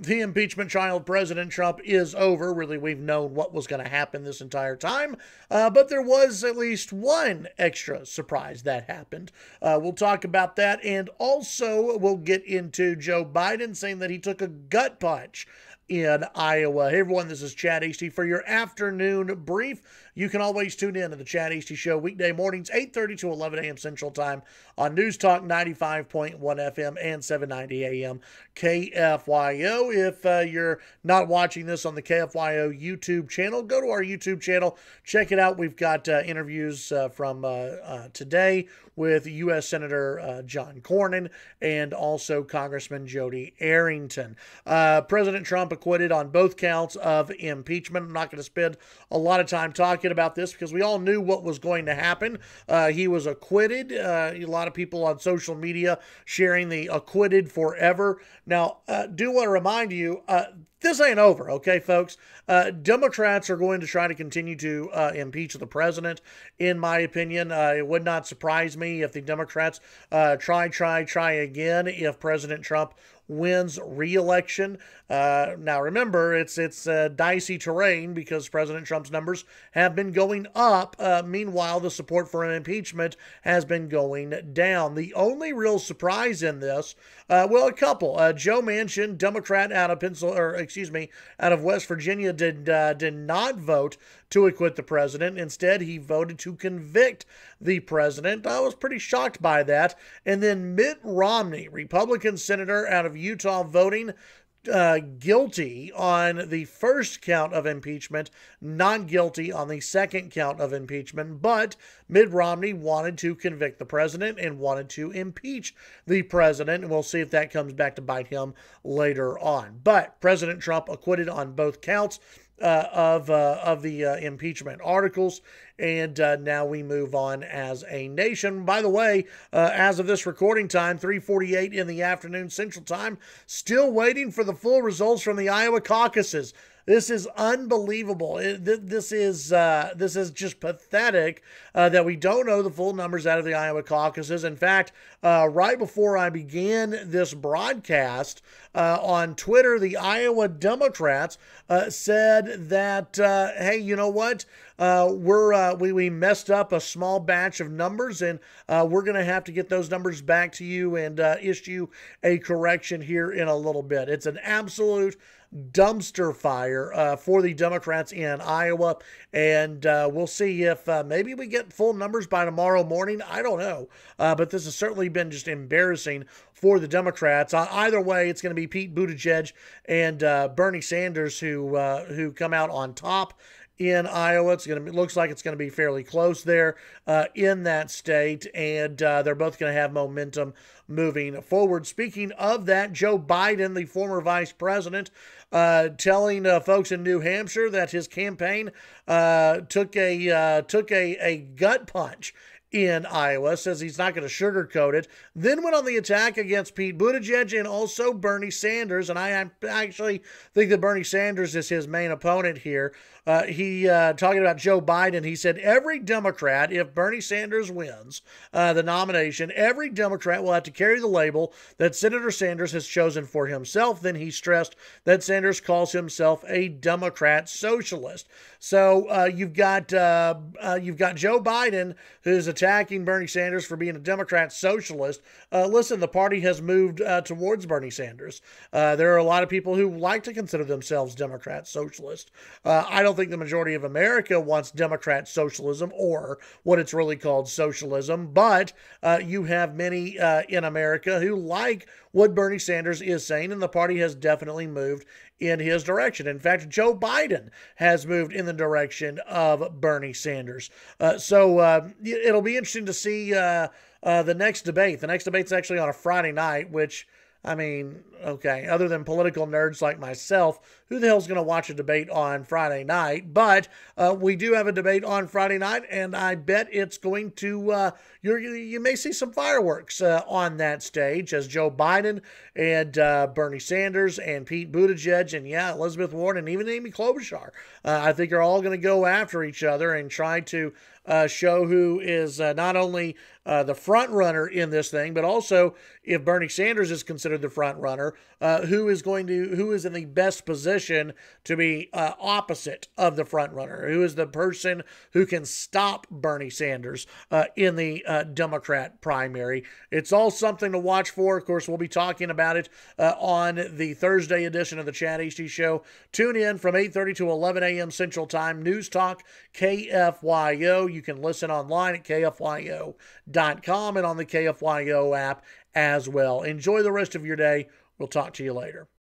The impeachment trial of President Trump is over. Really, we've known what was going to happen this entire time, but there was at least one extra surprise that happened. We'll talk about that, and also we'll get into Joe Biden saying that he took a gut punch in Iowa. Hey everyone, this is Chad Hasty for your afternoon brief. You can always tune in to the Chad Hasty Show weekday mornings, 8:30 to 11 a.m. Central Time on News Talk 95.1 FM and 790 a.m. KFYO. If you're not watching this on the KFYO YouTube channel, go to our YouTube channel. Check it out. We've got interviews from today with U.S. Senator John Cornyn and also Congressman Jody Arrington. President Trump acquitted on both counts of impeachment. I'm not going to spend a lot of time talking about this because we all knew what was going to happen. He was acquitted. A lot of people on social media sharing the acquitted forever. Now, do want to remind you, this ain't over, okay, folks? Democrats are going to try to continue to impeach the president, in my opinion. It would not surprise me if the Democrats try again if President Trump wins re-election. Now, remember, it's dicey terrain because President Trump's numbers have been going up. Meanwhile, the support for an impeachment has been going down. The only real surprise in this, well, a couple. Joe Manchin, Democrat out of West Virginia, did not vote to acquit the president. Instead, he voted to convict the president. I was pretty shocked by that. And then Mitt Romney, Republican senator out of Utah, voting guilty on the first count of impeachment, not guilty on the second count of impeachment. But Mitt Romney wanted to convict the president and wanted to impeach the president. And we'll see if that comes back to bite him later on. But President Trump acquitted on both counts of the impeachment articles. And now we move on as a nation. By the way, as of this recording time, 3:48 in the afternoon Central Time, still waiting for the full results from the Iowa caucuses. This is unbelievable. This is just pathetic that we don't know the full numbers out of the Iowa caucuses. In fact, right before I began this broadcast on Twitter, the Iowa Democrats said that, hey, you know what? We messed up a small batch of numbers, and we're going to have to get those numbers back to you and issue a correction here in a little bit. It's an absolute dumpster fire for the Democrats in Iowa, and we'll see if maybe we get full numbers by tomorrow morning. I don't know, but this has certainly been just embarrassing for the Democrats. Either way, it's going to be Pete Buttigieg and Bernie Sanders who come out on top in Iowa. Looks like it's going to be fairly close there in that state, and they're both going to have momentum moving forward. Speaking of that, Joe Biden, the former vice president, telling folks in New Hampshire that his campaign took a gut punch in Iowa, says he's not going to sugarcoat it, then went on the attack against Pete Buttigieg and also Bernie Sanders. And I actually think that Bernie Sanders is his main opponent here. He talking about Joe Biden, he said every Democrat, if Bernie Sanders wins the nomination, every Democrat will have to carry the label that Senator Sanders has chosen for himself. Then he stressed that Sanders calls himself a Democrat socialist. So you've got Joe Biden, who's attacking Bernie Sanders for being a Democrat socialist. Listen, the party has moved towards Bernie Sanders. There are a lot of people who like to consider themselves Democrat socialist. I don't think the majority of America wants Democrat socialism, or what it's really called, socialism, but you have many in America who like what Bernie Sanders is saying, and the party has definitely moved in his direction. In fact, Joe Biden has moved in the direction of Bernie Sanders. So it'll be interesting to see the next debate. The next debate's actually on a Friday night, which, I mean, okay, other than political nerds like myself, who the hell's going to watch a debate on Friday night? But we do have a debate on Friday night, and I bet it's going to, you may see some fireworks on that stage as Joe Biden and Bernie Sanders and Pete Buttigieg and, yeah, Elizabeth Warren and even Amy Klobuchar, I think are all going to go after each other and try to show who is not only the front runner in this thing, but also if Bernie Sanders is considered considered the front runner, who is in the best position to be opposite of the front runner, who is the person who can stop Bernie Sanders in the Democrat primary. It's all something to watch for. Of course, we'll be talking about it on the Thursday edition of the Chad Hasty Show. Tune in from 8:30 to 11 a.m. Central Time. News Talk KFYO. You can listen online at KFYO.com and on the KFYO app as well. Enjoy the rest of your day. We'll talk to you later.